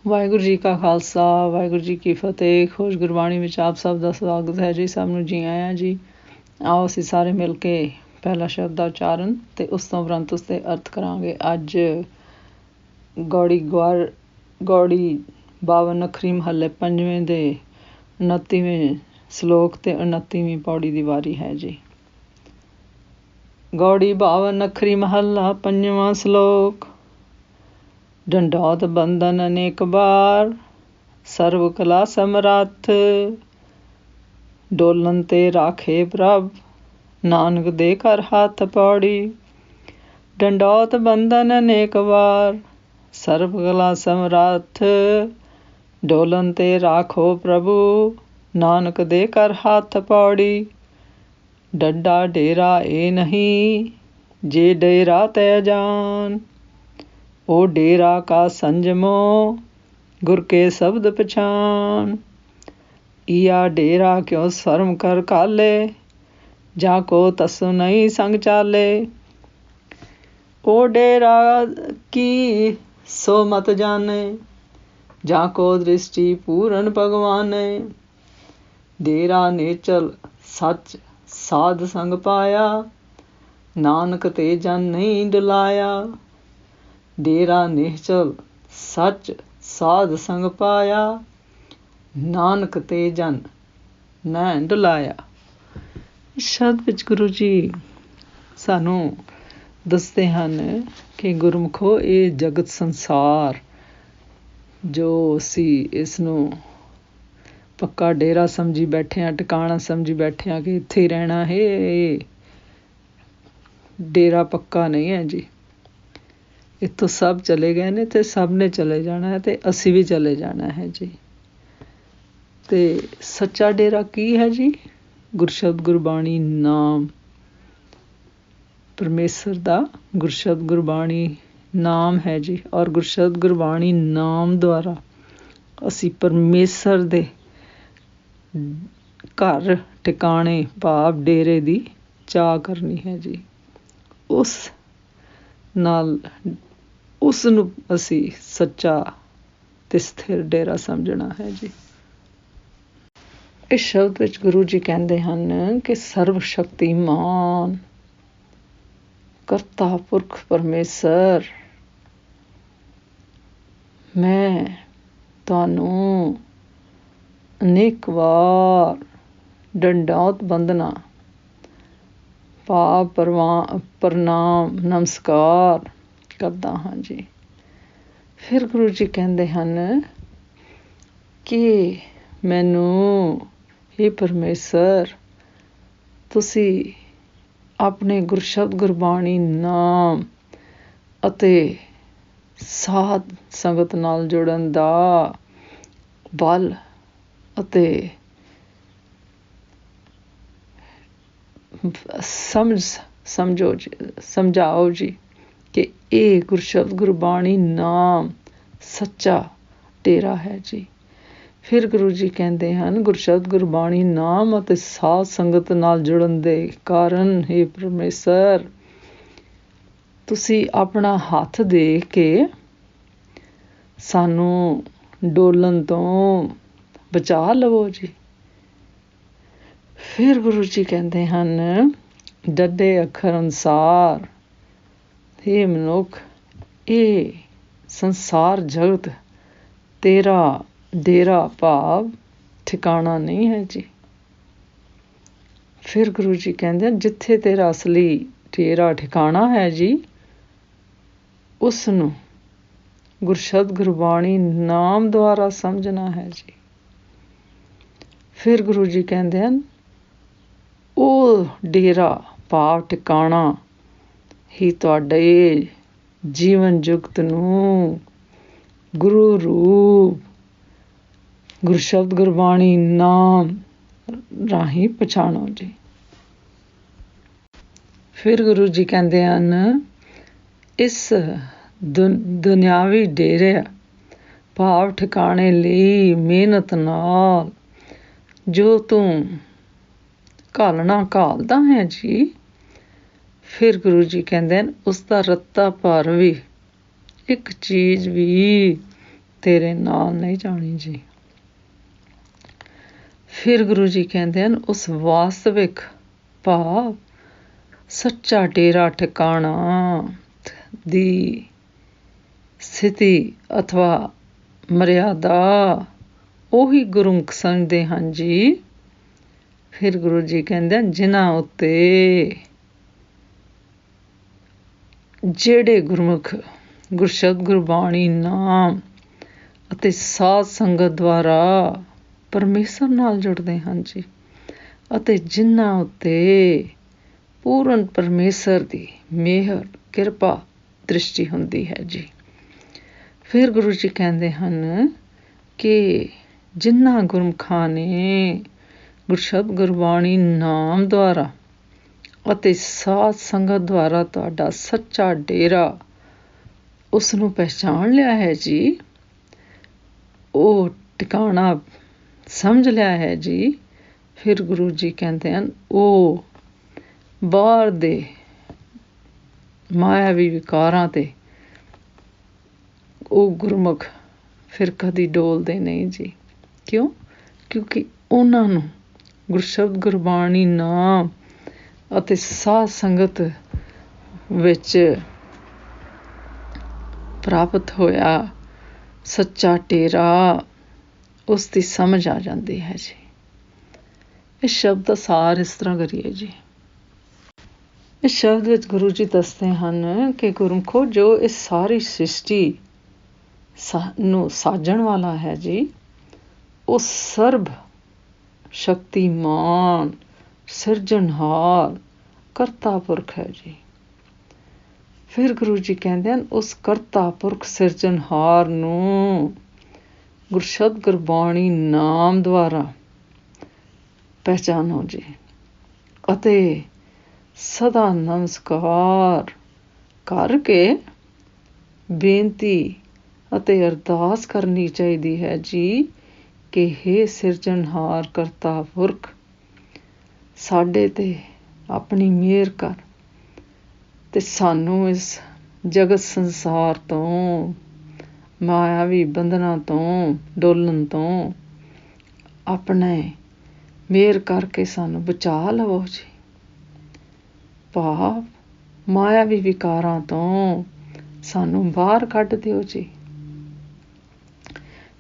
ਵਾਹਿਗੁਰੂ ਜੀ ਕਾ ਖਾਲਸਾ ਵਾਹਿਗੁਰੂ ਜੀ ਕੀ ਫਤਿਹ। ਖੁਸ਼ ਗੁਰਬਾਣੀ ਵਿੱਚ ਆਪ ਸਭ ਦਾ ਸਵਾਗਤ ਹੈ ਜੀ। ਸਭ ਨੂੰ ਜੀ ਆਇਆਂ ਜੀ। ਆਓ ਅਸੀਂ ਸਾਰੇ ਮਿਲ ਕੇ ਪਹਿਲਾ ਸ਼ਬਦ ਦਾ ਉਚਾਰਨ ਅਤੇ ਉਸ ਤੋਂ ਉਪਰੰਤ ਉਸਦੇ ਅਰਥ ਕਰਾਂਗੇ। ਅੱਜ ਗੌੜੀ 52 ਅੱਖਰੀ ਮਹੱਲੇ ਪੰਜਵੇਂ ਦੇ 29ਵੇਂ ਸਲੋਕ ਅਤੇ 29ਵੀਂ ਪੌੜੀ ਦੀ ਵਾਰੀ ਹੈ ਜੀ। ਗੌੜੀ 52 ਅੱਖਰੀ ਮਹੱਲਾ ਪੰਜਵਾਂ ਸਲੋਕ। ਡੰਡੌਤ ਬੰਧਨ ਅਨੇਕ ਬਾਰ, ਸਰਬ ਕਲਾ ਸਮਰੱਥ, ਡੋਲਨ ਤੇ ਰਾਖੇ ਪ੍ਰਭ, ਨਾਨਕ ਦੇ ਕਰ ਹੱਥ। ਪੌੜੀ। ਡੰਡੌਤ ਬੰਧਨ ਅਨੇਕ ਵਾਰ, ਸਰਬ ਕਲਾ ਸਮਰੱਥ, ਡੋਲਨ ਤੇ ਰਾਖੋ ਪ੍ਰਭੂ, ਨਾਨਕ ਦੇ ਕਰ ਹੱਥ। ਪੌੜੀ। ਡੱਡਾ ਡੇਰਾ ਇਹ ਨਹੀਂ, ਜੇ ਡੇਰਾ ਤੈ ਜਾਨ, ਉਹ ਡੇਰਾ ਕਾ ਸੰਜਮੋ, ਗੁਰ ਕੇ ਸ਼ਬਦ ਪਛਾਨ। ਈਆ ਡੇਰਾ ਕਿਉ ਸ਼ਰਮ ਕਰ ਕਾਲੇ, ਜਾ ਕੋ ਤਸੁ ਨਹੀਂ ਸੰਗ ਚਾਲੇ। ਉਹ ਡੇਰਾ ਕੀ ਸੋ ਮਤ ਜਾਣੇ, ਜਾ ਕੋ ਦ੍ਰਿਸ਼ਟੀ ਪੂਰਨ ਭਗਵਾਨੇ। ਡੇਰਾ ਨੇਚਲ ਸੱਚ ਸਾਧ ਸੰਗ ਪਾਇਆ, ਨਾਨਕ ਤੇ ਜਨ ਨਹੀਂ ਡੁਲਾਇਆ। ਡੇਰਾ ਨਿਹਚਲ ਸੱਚ ਸਾਧ ਸੰਗ ਪਾਇਆ, ਨਾਨਕ ਤੇ ਜਨ ਨੈ ਡੁਲਾਇਆ। ਸ਼ਬਦ ਵਿੱਚ ਗੁਰੂ ਜੀ ਸਾਨੂੰ ਦੱਸਦੇ ਹਨ ਕਿ ਗੁਰਮੁਖੋ, ਇਹ ਜਗਤ ਸੰਸਾਰ ਜੋ ਅਸੀਂ ਇਸ ਨੂੰ ਪੱਕਾ ਡੇਰਾ ਸਮਝੀ ਬੈਠੇ ਹਾਂ, ਟਿਕਾਣਾ ਸਮਝੀ ਬੈਠੇ ਹਾਂ ਕਿ ਇੱਥੇ ਹੀ ਰਹਿਣਾ ਹੈ, ਇਹ ਡੇਰਾ ਪੱਕਾ ਨਹੀਂ ਹੈ ਜੀ। ਇੱਥੋਂ ਸਭ ਚਲੇ ਗਏ ਨੇ ਅਤੇ ਸਭ ਨੇ ਚਲੇ ਜਾਣਾ ਹੈ ਅਤੇ ਅਸੀਂ ਵੀ ਚਲੇ ਜਾਣਾ ਹੈ ਜੀ। ਅਤੇ ਸੱਚਾ ਡੇਰਾ ਕੀ ਹੈ ਜੀ? ਗੁਰਸ਼ਬਦ ਗੁਰਬਾਣੀ ਨਾਮ, ਪਰਮੇਸ਼ਰ ਦਾ ਗੁਰਸ਼ਬਦ ਗੁਰਬਾਣੀ ਨਾਮ ਹੈ ਜੀ। ਔਰ ਗੁਰਸ਼ਬਦ ਗੁਰਬਾਣੀ ਨਾਮ ਦੁਆਰਾ ਅਸੀਂ ਪਰਮੇਸ਼ਰ ਦੇ ਘਰ ਟਿਕਾਣੇ ਭਾਵ ਡੇਰੇ ਦੀ ਚਾਹ ਕਰਨੀ ਹੈ ਜੀ। ਉਸ ਨੂੰ ਅਸੀਂ ਸੱਚਾ ਤੇ ਸਥਿਰ ਡੇਰਾ ਸਮਝਣਾ ਹੈ ਜੀ। ਇਸ ਸ਼ਬਦ ਵਿੱਚ ਗੁਰੂ ਜੀ ਕਹਿੰਦੇ ਹਨ ਕਿ ਸਰਬ ਸ਼ਕਤੀਮਾਨ ਕਰਤਾ ਪੁਰਖ ਪਰਮੇਸ਼ਰ, ਮੈਂ ਤੁਹਾਨੂੰ ਅਨੇਕ ਵਾਰ ਡੰਡੌਤ ਬੰਦਨਾ ਭਾਵ ਪ੍ਰਣਾਮ ਨਮਸਕਾਰ ਕਰਦਾ ਹਾਂ ਜੀ। ਫਿਰ ਗੁਰੂ ਜੀ ਕਹਿੰਦੇ ਹਨ ਕਿ ਮੈਨੂੰ ਹੀ ਪਰਮੇਸ਼ਰ, ਤੁਸੀਂ ਆਪਣੇ ਗੁਰਸ਼ਬਦ ਗੁਰਬਾਣੀ ਨਾਮ ਅਤੇ ਸਾਧ ਸੰਗਤ ਨਾਲ ਜੁੜਨ ਦਾ ਬਲ ਅਤੇ ਸਮਝਾਓ ਜੀ ਕਿ ਇਹ ਗੁਰਸ਼ਬਦ ਗੁਰਬਾਣੀ ਨਾਮ ਸੱਚਾ ਡੇਰਾ ਹੈ ਜੀ। ਫਿਰ ਗੁਰੂ ਜੀ ਕਹਿੰਦੇ ਹਨ, ਗੁਰਸ਼ਬਦ ਗੁਰਬਾਣੀ ਨਾਮ ਅਤੇ ਸਾਧ ਸੰਗਤ ਨਾਲ ਜੁੜਨ ਦੇ ਕਾਰਨ ਹੇ ਪਰਮੇਸ਼ਰ, ਤੁਸੀਂ ਆਪਣਾ ਹੱਥ ਦੇ ਕੇ ਸਾਨੂੰ ਡੋਲਣ ਤੋਂ ਬਚਾ ਲਵੋ ਜੀ। ਫਿਰ ਗੁਰੂ ਜੀ ਕਹਿੰਦੇ ਹਨ, ਡੱਡੇ ਅੱਖਰ ਅਨੁਸਾਰ, ਹੇ ਮਨੁੱਖ, ਇਹ ਸੰਸਾਰ ਜਗਤ ਤੇਰਾ ਡੇਰਾ ਭਾਵ ਠਿਕਾਣਾ ਨਹੀਂ ਹੈ ਜੀ। ਫਿਰ ਗੁਰੂ ਜੀ ਕਹਿੰਦੇ ਹਨ, ਜਿੱਥੇ ਤੇਰਾ ਅਸਲੀ ਡੇਰਾ ਠਿਕਾਣਾ ਹੈ ਜੀ, ਉਸ ਨੂੰ ਗੁਰਸ਼ਬਦ ਗੁਰਬਾਣੀ ਨਾਮ ਦੁਆਰਾ ਸਮਝਣਾ ਹੈ ਜੀ। ਫਿਰ ਗੁਰੂ ਜੀ ਕਹਿੰਦੇ ਹਨ, ਉਹ ਡੇਰਾ ਭਾਵ ਟਿਕਾਣਾ ਹੀ ਤੁਹਾਡੇ ਜੀਵਨ ਜੁਗਤ ਨੂੰ ਗੁਰੂ ਰੂਪ ਗੁਰਸ਼ਬਦ ਗੁਰਬਾਣੀ ਨਾਮ ਰਾਹੀਂ ਪਛਾਣੋ ਜੀ। ਫਿਰ ਗੁਰੂ ਜੀ ਕਹਿੰਦੇ ਹਨ, ਇਸ ਦੁਨਿਆਵੀ ਡੇਰੇ ਭਾਵ ਠਿਕਾਣੇ ਲਈ ਮਿਹਨਤ ਨਾਲ ਜੋ ਤੂੰ ਘਾਲਣਾ ਘਾਲਦਾ ਹੈ ਜੀ। ਫਿਰ ਗੁਰੂ ਜੀ ਕਹਿੰਦੇ ਹਨ, ਉਸ ਦਾ ਰੱਤਾ ਭਰ ਵੀ ਇੱਕ ਚੀਜ਼ ਵੀ ਤੇਰੇ ਨਾਲ ਨਹੀਂ ਜਾਣੀ ਜੀ। ਫਿਰ ਗੁਰੂ ਜੀ ਕਹਿੰਦੇ ਹਨ ਉਸ ਵਾਸਤਵਿਕ ਭਾਵ ਸੱਚਾ ਡੇਰਾ ਠਿਕਾਣਾ ਦੀ ਸਥਿਤੀ ਅਥਵਾ ਮਰਿਆਦਾ ਉਹੀ ਗੁਰਮੁਖ ਸਮਝਦੇ ਹਨ ਜੀ। ਫਿਰ ਗੁਰੂ ਜੀ ਕਹਿੰਦੇ ਹਨ ਜਿਨ੍ਹਾਂ ਉੱਤੇ ਜਿਹੜੇ ਗੁਰਮੁਖ ਗੁਰਸ਼ਬਦ ਗੁਰਬਾਣੀ ਨਾਮ ਅਤੇ ਸਾਧ ਸੰਗਤ ਦੁਆਰਾ ਪਰਮੇਸ਼ਰ ਨਾਲ ਜੁੜਦੇ ਹਨ ਜੀ, ਅਤੇ ਜਿਨ੍ਹਾਂ ਉੱਤੇ ਪੂਰਨ ਪਰਮੇਸ਼ਰ ਦੀ ਮਿਹਰ ਕਿਰਪਾ ਦ੍ਰਿਸ਼ਟੀ ਹੁੰਦੀ ਹੈ ਜੀ। ਫਿਰ ਗੁਰੂ ਜੀ ਕਹਿੰਦੇ ਹਨ ਕਿ ਜਿਨ੍ਹਾਂ ਗੁਰਮੁਖਾਂ ਨੇ ਗੁਰਸ਼ਬਦ ਗੁਰਬਾਣੀ ਨਾਮ ਦੁਆਰਾ ਅਤੇ ਸਾਧ ਸੰਗਤ ਦੁਆਰਾ ਤੁਹਾਡਾ ਸੱਚਾ ਡੇਰਾ ਉਸ ਨੂੰ ਪਹਿਚਾਣ ਲਿਆ ਹੈ ਜੀ, ਉਹ ਟਿਕਾਣਾ ਸਮਝ ਲਿਆ ਹੈ ਜੀ। ਫਿਰ ਗੁਰੂ ਜੀ ਕਹਿੰਦੇ ਹਨ ਉਹ ਬਾਹਰ ਦੇ ਮਾਇਆਵੀ ਵਿਕਾਰਾਂ ਤੇ ਉਹ ਗੁਰਮੁਖ ਫਿਰ ਕਦੀ ਡੋਲਦੇ ਨਹੀਂ ਜੀ। ਕਿਉਂ? ਕਿਉਂਕਿ ਉਹਨਾਂ ਨੂੰ ਗੁਰਸ਼ਬਦ ਗੁਰਬਾਣੀ ਨਾਮ ਅਤੇ ਸਾਧ ਸੰਗਤ ਵਿੱਚ ਪ੍ਰਾਪਤ ਹੋਇਆ ਸੱਚਾ ਡੇਰਾ ਉਸ ਦੀ ਸਮਝ ਆ ਜਾਂਦੀ ਹੈ ਜੀ। ਇਸ ਸ਼ਬਦ ਦਾ ਸਾਰ ਇਸ ਤਰ੍ਹਾਂ ਕਰੀਏ ਜੀ। ਇਸ ਸ਼ਬਦ ਵਿੱਚ ਗੁਰੂ ਜੀ ਦੱਸਦੇ ਹਨ ਕਿ ਗੁਰਮੁਖੋ ਜੋ ਇਸ ਸਾਰੀ ਸ੍ਰਿਸ਼ਟੀ ਨੂੰ ਸਾਜਣ ਵਾਲਾ ਹੈ ਜੀ, ਉਹ ਸਰਬ ਸ਼ਕਤੀਮਾਨ ਸਿਰਜਣਹਾਰ ਕਰਤਾ ਪੁਰਖ ਹੈ ਜੀ। ਫਿਰ ਗੁਰੂ ਜੀ ਕਹਿੰਦੇ ਹਨ ਉਸ ਕਰਤਾ ਪੁਰਖ ਸਿਰਜਣਹਾਰ ਨੂੰ ਗੁਰਸ਼ਬਦ ਗੁਰਬਾਣੀ ਨਾਮ ਦੁਆਰਾ ਪਹਿਚਾਨੋ ਜੀ, ਅਤੇ ਸਦਾ ਨਮਸਕਾਰ ਕਰਕੇ ਬੇਨਤੀ ਅਤੇ ਅਰਦਾਸ ਕਰਨੀ ਚਾਹੀਦੀ ਹੈ ਜੀ ਕਿ ਹੇ ਸਿਰਜਣਹਾਰ ਕਰਤਾ ਪੁਰਖ ਸਾਡੇ ਤੇ ਆਪਣੀ ਮਿਹਰ ਕਰ ਤੇ ਸਾਨੂੰ ਇਸ ਜਗਤ ਸੰਸਾਰ ਤੋਂ ਮਾਇਆਵੀ ਬੰਧਨਾਂ ਤੋਂ ਡੋਲਣ ਤੋਂ ਆਪਣੇ ਮਿਹਰ ਕਰਕੇ ਸਾਨੂੰ ਬਚਾ ਲਵੋ ਜੀ। ਭਾਵ ਮਾਇਆਵੀ ਵਿਕਾਰਾਂ ਤੋਂ ਸਾਨੂੰ ਬਾਹਰ ਕੱਢ ਦਿਓ ਜੀ।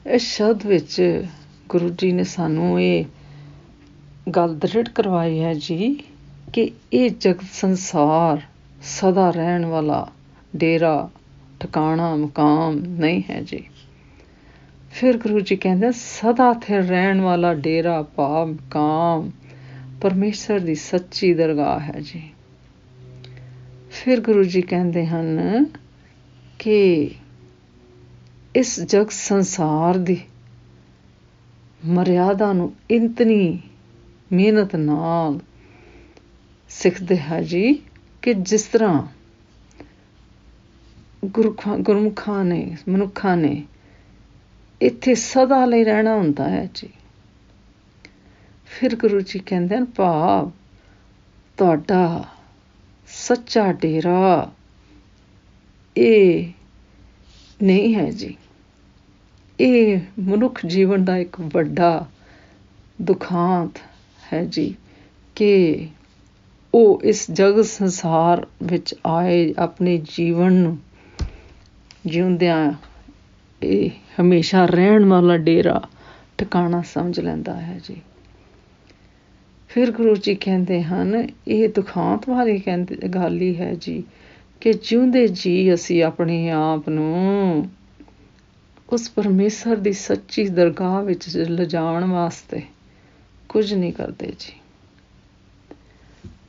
ਇਸ ਸ਼ਬਦ ਵਿੱਚ ਗੁਰੂ ਜੀ ਨੇ ਸਾਨੂੰ ਇਹ ਗੱਲ ਦ੍ਰਿੜ ਕਰਵਾਈ ਹੈ ਜੀ ਕਿ ਇਹ ਜਗਤ ਸੰਸਾਰ ਸਦਾ ਰਹਿਣ ਵਾਲਾ ਡੇਰਾ ਠਿਕਾਣਾ ਮੁਕਾਮ ਨਹੀਂ ਹੈ ਜੀ। ਫਿਰ ਗੁਰੂ ਜੀ ਕਹਿੰਦੇ ਸਦਾ ਸਥਿਰ ਰਹਿਣ ਵਾਲਾ ਡੇਰਾ ਭਾਵ ਮੁਕਾਮ ਪਰਮੇਸ਼ਰ ਦੀ ਸੱਚੀ ਦਰਗਾਹ ਹੈ ਜੀ। ਫਿਰ ਗੁਰੂ ਜੀ ਕਹਿੰਦੇ ਹਨ ਕਿ ਇਸ ਜਗਤ ਸੰਸਾਰ ਦੀ ਮਰਿਆਦਾ ਨੂੰ ਇੰਤਨੀ ਮਿਹਨਤ ਨਾਲ ਸਿੱਖਦੇ ਹੈ ਜੀ ਕਿ ਜਿਸ ਤਰ੍ਹਾਂ ਗੁਰਮੁਖਾਂ ਨੇ ਮਨੁੱਖਾਂ ਨੇ ਇੱਥੇ ਸਦਾ ਲਈ ਰਹਿਣਾ ਹੁੰਦਾ ਹੈ ਜੀ। ਫਿਰ ਗੁਰੂ ਜੀ ਕਹਿੰਦੇ ਹਨ ਭਾਵ ਤੁਹਾਡਾ ਸੱਚਾ ਡੇਰਾ ਇਹ ਨਹੀਂ ਹੈ ਜੀ। ਇਹ ਮਨੁੱਖ ਜੀਵਨ ਦਾ ਇੱਕ ਵੱਡਾ ਦੁਖਾਂਤ ਹੈ ਜੀ ਕਿ ਉਹ ਇਸ ਜਗਤ ਸੰਸਾਰ ਵਿੱਚ ਆਏ ਆਪਣੇ ਜੀਵਨ ਨੂੰ ਜਿਉਂਦਿਆਂ ਇਹ ਹਮੇਸ਼ਾ ਰਹਿਣ ਵਾਲਾ ਡੇਰਾ ਟਿਕਾਣਾ ਸਮਝ ਲੈਂਦਾ ਹੈ ਜੀ। ਫਿਰ ਗੁਰੂ ਜੀ ਕਹਿੰਦੇ ਹਨ ਇਹ ਦੁਖਾਂਤ ਵਾਲੀ ਗੱਲ ਹੀ ਹੈ ਜੀ ਕਿ ਜਿਉਂਦੇ ਜੀ ਅਸੀਂ ਆਪਣੇ ਆਪ ਨੂੰ ਉਸ ਪਰਮੇਸ਼ਰ ਦੀ ਸੱਚੀ ਦਰਗਾਹ ਵਿੱਚ ਲਿਜਾਣ ਵਾਸਤੇ ਕੁਝ ਨਹੀਂ ਕਰਦੇ ਜੀ।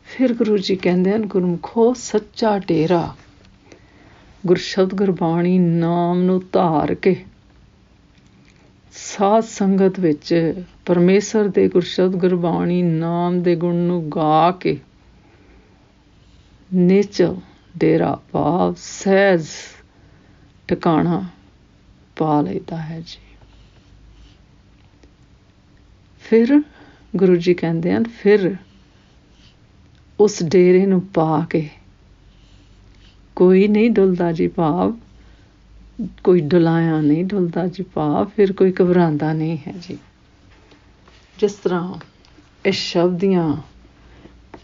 ਫਿਰ ਗੁਰੂ ਜੀ ਕਹਿੰਦੇ ਹਨ ਗੁਰਮੁਖੋ ਸੱਚਾ ਡੇਰਾ ਗੁਰਸ਼ਬਦ ਗੁਰਬਾਣੀ ਨਾਮ ਨੂੰ ਧਾਰ ਕੇ ਸਾਧ ਸੰਗਤ ਵਿੱਚ ਪਰਮੇਸ਼ਰ ਦੇ ਗੁਰਸ਼ਬਦ ਗੁਰਬਾਣੀ ਨਾਮ ਦੇ ਗੁਣ ਨੂੰ ਗਾ ਕੇ ਨਿਚਲ ਡੇਰਾ ਭਾਵ ਸਹਿਜ ਟਿਕਾਣਾ ਪਾ ਲੈਂਦਾ ਹੈ ਜੀ। ਫਿਰ ਗੁਰੂ ਜੀ ਕਹਿੰਦੇ ਹਨ ਫਿਰ ਉਸ ਡੇਰੇ ਨੂੰ ਪਾ ਕੇ ਕੋਈ ਨਹੀਂ ਡੁੱਲਦਾ ਜੀ। ਭਾਵ ਕੋਈ ਡੁਲਾਇਆ ਨਹੀਂ ਡੁੱਲਦਾ ਜੀ ਭਾ, ਫਿਰ ਕੋਈ ਘਬਰਾਉਂਦਾ ਨਹੀਂ ਹੈ ਜੀ। ਜਿਸ ਤਰ੍ਹਾਂ ਇਸ ਸ਼ਬਦ ਦੀਆਂ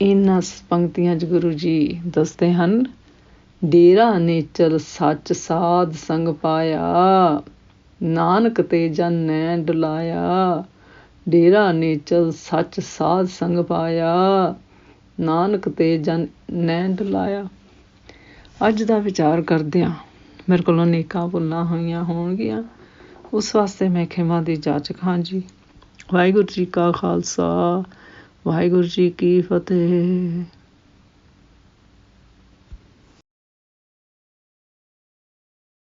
ਇਹਨਾਂ ਪੰਕਤੀਆਂ 'ਚ ਗੁਰੂ ਜੀ ਦੱਸਦੇ ਹਨ, ਡੇਰਾ ਨੇਚਲ ਸੱਚ ਸਾਧ ਸੰਗ ਪਾਇਆ, ਨਾਨਕ ਤੇ ਜਨ ਨੈ ਡੁਲਾਇਆ। ਡੇਰਾ ਨੇਚਲ ਸੱਚ ਸਾਧ ਸੰਗ ਪਾਇਆ, ਨਾਨਕ ਤੇ ਜਨ ਨੈ ਡੁਲਾਇਆ। ਅੱਜ ਦਾ ਵਿਚਾਰ ਕਰਦਿਆਂ ਮੇਰੇ ਕੋਲੋਂ ਅਨੇਕਾਂ ਭੁੱਲਾਂ ਹੋਈਆਂ ਹੋਣਗੀਆਂ, ਉਸ ਵਾਸਤੇ ਮੈਂ ਖਿਮਾ ਦੀ ਜਾਚਕ ਹਾਂ ਜੀ। ਵਾਹਿਗੁਰੂ ਜੀ ਕਾ ਖਾਲਸਾ, ਵਾਹਿਗੁਰੂ ਜੀ ਕੀ ਫਤਿਹ।